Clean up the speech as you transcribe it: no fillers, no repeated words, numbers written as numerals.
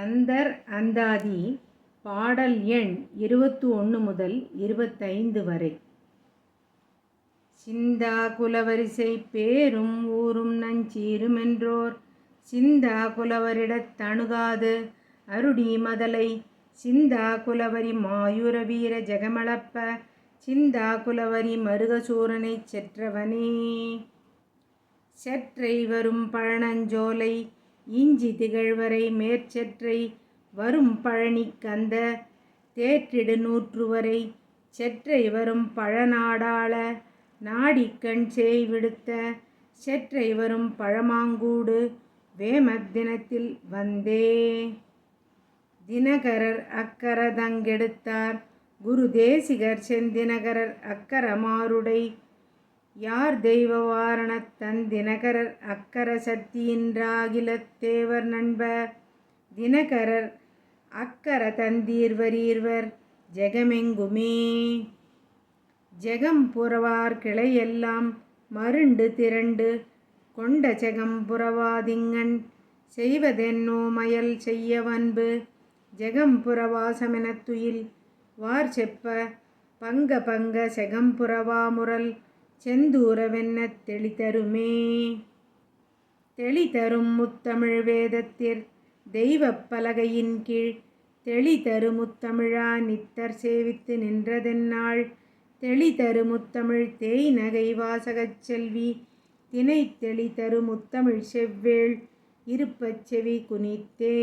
கந்தர் அந்தாதி பாடல் எண் 21 முதல் 25 வரை. சிந்தா குலவரிசை பேரும் ஊரும் நஞ்சீருமென்றோர் சிந்தா குலவரிடத் தணுகாது அருடி மதலை சிந்தா குலவரி மாயூர வீர ஜெகமளப்ப சிந்தா குலவரி மருகசூரனைச் செற்றவனே. செற்றை வரும் பழனஞ்சோலை இஞ்சி திகழ்வரை மேற்செற்றை வரும் பழனி கந்த தேற்றிடு நூற்றுவரை செற்றை வரும் பழநாடாள நாடிக்கண் சேய் விடுத்த செற்றை வரும் பழமாங்கூடு வேமத்தினத்தில் வந்தே. தினகரர் அக்கரதங்கெடுத்தார் குரு தேசிகர் செந்தினகரர் அக்கரமாருடை யார் தெய்வ வாரணத் தந்தினகரர் அக்கர சத்தியின்றாகிலத் தேவர் நண்ப தினகரர் அக்கர தந்தீர்வரீர்வர் ஜெகமெங்குமே. ஜெகம்புரவார் கிளையெல்லாம் மருண்டு திரண்டு கொண்ட செகம்புரவாதிங்கண் செய்வதென்னோ மயல் செய்யவன்பு ஜெகம்புரவாசமெனத் துயில் வார் செப்ப பங்க பங்க செகம்புரவாமுரல் செந்தூரவென்னத் தெளிதருமே. தெளிதரும் முத்தமிழ் வேதத்திற் தெய்வப் பலகையின் கீழ் தெளிதரு முத்தமிழா நித்தர் சேவித்து நின்றதென்னாள் தெளிதரு முத்தமிழ் தேய்நகை வாசகச் செல்வி தினைத்தெளிதரு முத்தமிழ் செவ்வேள் இருப்பச் செவி குனித்தே.